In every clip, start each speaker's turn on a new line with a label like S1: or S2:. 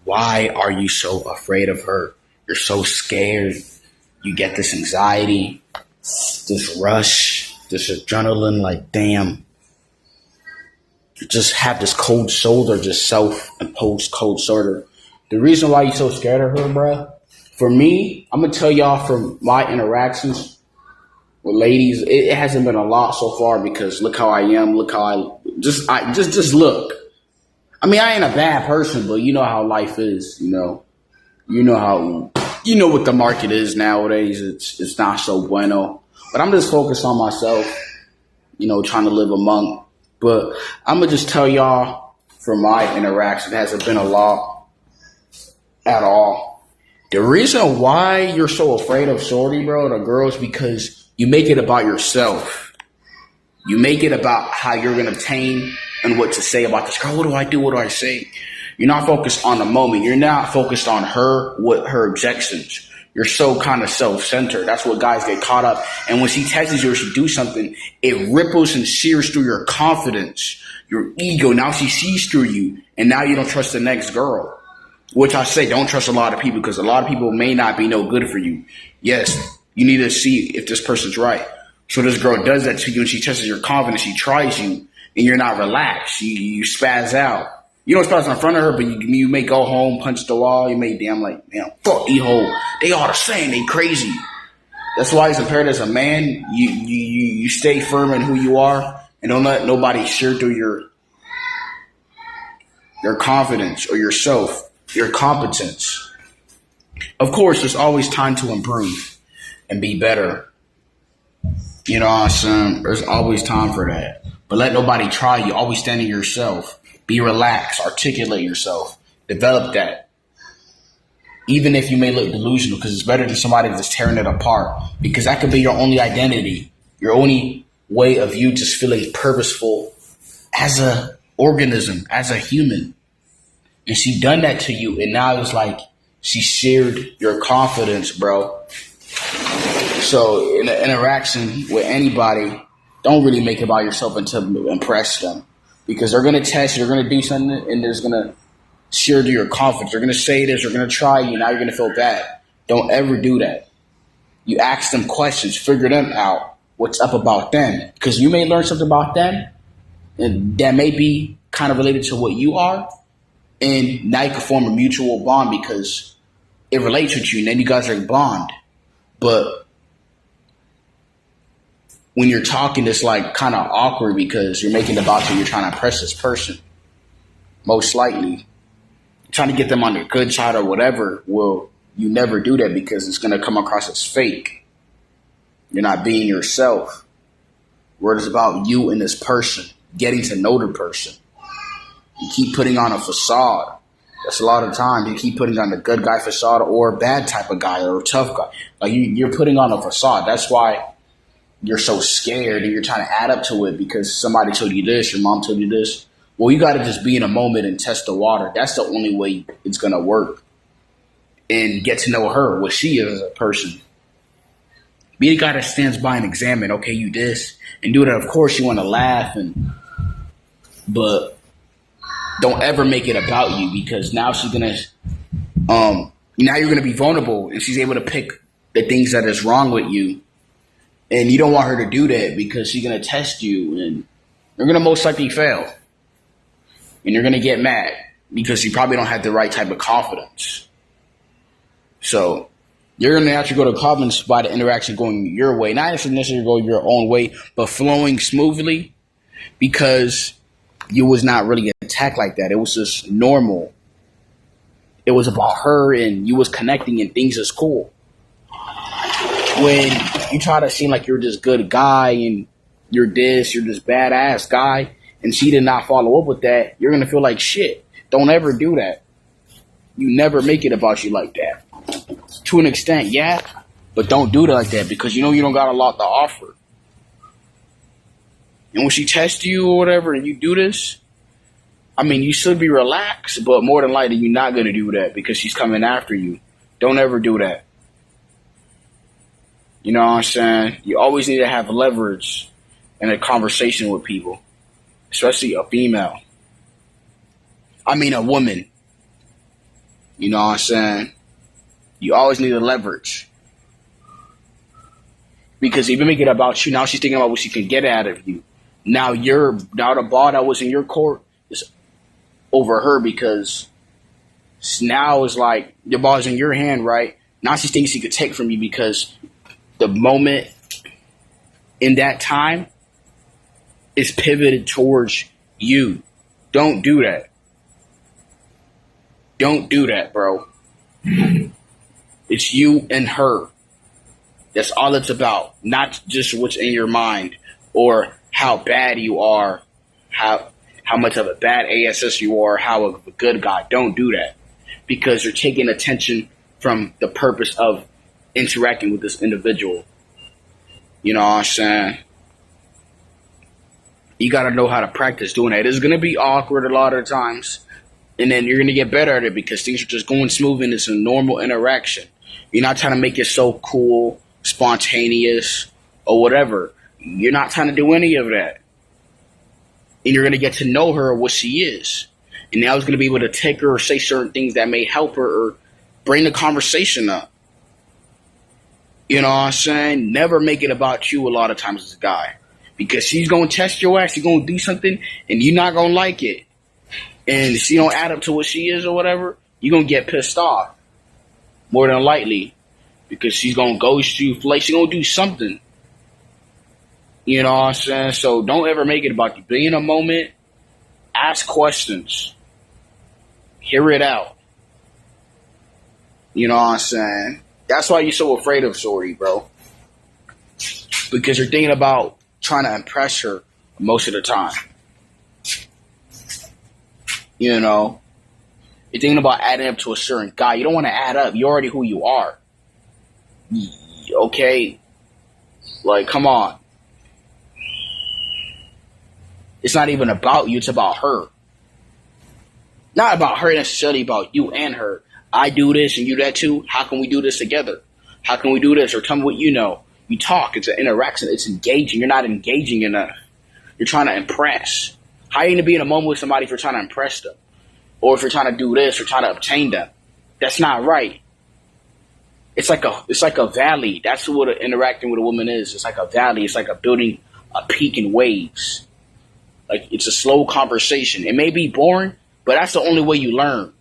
S1: Why are you so afraid of her? You're so scared. You get this anxiety, this rush, this adrenaline, like, damn. You just have this cold shoulder, just self-imposed cold shoulder. The reason why you're so scared of her, bruh, for me, I'm going to tell y'all from my interactions with ladies, it hasn't been a lot so far because look how I am, look how just look. I mean, I ain't a bad person, but you know how life is, you know. You know what the market is nowadays. It's not so bueno. But I'm just focused on myself, trying to live a monk. But I'm going to just tell y'all from my interaction, it hasn't been a lot at all. The reason why you're so afraid of shorty, bro, the girls, because you make it about yourself. You make it about how you're going to obtain and what to say about this girl. What do I do? What do I say? You're not focused on the moment. You're not focused on her, what her objections. You're so kind of self-centered. That's what guys get caught up. And when she texts you or she do something, it ripples and sears through your confidence, your ego. Now she sees through you, and now you don't trust the next girl. Which I say, don't trust a lot of people because a lot of people may not be no good for you. Yes, you need to see if this person's right. So this girl does that to you, and she tests your confidence. She tries you, and you're not relaxed. You spaz out. You don't spaz in front of her, but you may go home, punch the wall. You may damn fuck these hoes. They all the same. They crazy. That's why it's imperative as a man, you stay firm in who you are, and don't let nobody shear through your confidence or yourself, your competence. Of course, there's always time to improve and be better. You know what I'm saying? There's always time for that. But let nobody try you. Always stand in yourself. Be relaxed. Articulate yourself. Develop that. Even if you may look delusional, because it's better than somebody that's tearing it apart. Because that could be your only identity. Your only way of you just feeling purposeful as a organism, as a human. And she done that to you. And now it's like she shared your confidence, bro. So in an interaction with anybody, don't really make it about yourself until impress them. Because they're going to test you, they're going to do something, and there's going to shear to your confidence. They're going to say this, they're going to try you, now you're going to feel bad. Don't ever do that. You ask them questions, figure them out, what's up about them. Because you may learn something about them, and that may be kind of related to what you are, and now you can form a mutual bond because it relates with you, and then you guys are bond. But when you're talking, it's like kind of awkward because you're making it about you. You're trying to impress this person. Most likely. You're trying to get them on their good side or whatever. Well, you never do that because it's going to come across as fake. You're not being yourself. Where it's about you and this person. Getting to know the person. You keep putting on a facade. That's a lot of times. You keep putting on the good guy facade or a bad type of guy or a tough guy. Like you're putting on a facade. That's why you're so scared and you're trying to add up to it because somebody told you this, your mom told you this. Well, you got to just be in a moment and test the water. That's the only way it's going to work. And get to know her, what she is as a person. Be the guy that stands by and examine, okay, you this, and do that. Of course, you want to laugh, but don't ever make it about you because now she's going to, now you're going to be vulnerable and she's able to pick the things that is wrong with you. And you don't want her to do that because she's going to test you and you're going to most likely fail. And you're going to get mad because you probably don't have the right type of confidence. So you're going to have to go to confidence by the interaction going your way. Not necessarily go your own way, but flowing smoothly because you was not really attacked like that. It was just normal. It was about her and you was connecting and things is cool. When you try to seem like you're this good guy and you're this badass guy, and she did not follow up with that, you're going to feel like shit. Don't ever do that. You never make it about you like that. To an extent, yeah, but don't do it like that because you know you don't got a lot to offer. And when she tests you or whatever and you do this, I mean, you should be relaxed, but more than likely you're not going to do that because she's coming after you. Don't ever do that. You know what I'm saying? You always need to have leverage in a conversation with people, especially a female. I mean, a woman. You know what I'm saying? You always need a leverage. Because if you make it about you, now she's thinking about what she can get out of you. Now the ball that was in your court is over her because now it's like the ball's in your hand, right? Now she thinks she could take from you because the moment in that time is pivoted towards you. Don't do that. Don't do that, bro. It's you and her. That's all it's about. Not just what's in your mind or how bad you are, how much of a bad ASS you are, how of a good guy. Don't do that. Because you're taking attention from the purpose of interacting with this individual. You know what I'm saying? You got to know how to practice doing that. It's going to be awkward a lot of times. And then you're going to get better at it because things are just going smooth and it's a normal interaction. You're not trying to make it so cool, spontaneous, or whatever. You're not trying to do any of that. And you're going to get to know her or what she is. And now it's going to be able to take her or say certain things that may help her or bring the conversation up. You know what I'm saying? Never make it about you a lot of times as a guy. Because she's going to test your ass. She's going to do something and you're not going to like it. And she don't add up to what she is or whatever, you're going to get pissed off. More than likely. Because she's going to ghost you. She's going to do something. You know what I'm saying? So don't ever make it about you. Be in a moment. Ask questions. Hear it out. You know what I'm saying? That's why you're so afraid of Shorty, bro. Because you're thinking about trying to impress her most of the time. You know? You're thinking about adding up to a certain guy. You don't want to add up. You're already who you are. Okay? Like, come on. It's not even about you. It's about her. Not about her necessarily, about you and her. I do this and you that too. How can we do this together? How can we do this? Or tell me what you know. You talk. It's an interaction. It's engaging. You're not engaging enough. You're trying to impress. How are you going to be in a moment with somebody if you're trying to impress them? Or if you're trying to do this or trying to obtain them? That's not right. It's like a valley. That's what interacting with a woman is. It's like a valley. It's like a building a peak in waves. Like it's a slow conversation. It may be boring, but that's the only way you learn.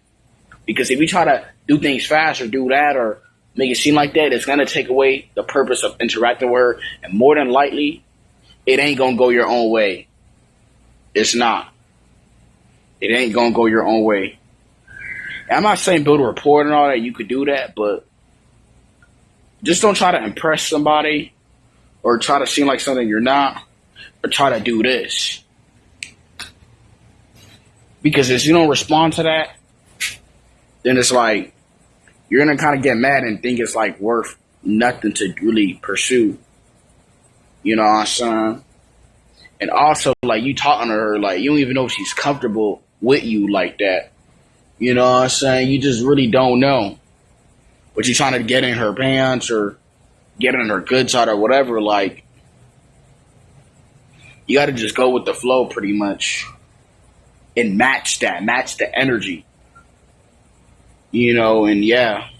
S1: Because if you try to do things fast or do that or make it seem like that, it's going to take away the purpose of interacting with her. And more than likely, it ain't going to go your own way. It's not. It ain't going to go your own way. And I'm not saying build a rapport and all that. You could do that, but just don't try to impress somebody or try to seem like something you're not or try to do this. Because if you don't respond to that, then it's like you're going to kind of get mad and think it's like worth nothing to really pursue. You know what I'm saying? And also, like, you talking to her, like, you don't even know if she's comfortable with you like that. You know what I'm saying? You just really don't know. But you're trying to get in her pants or get in her good side or whatever, like, you got to just go with the flow pretty much. And match the energy. You know, and yeah.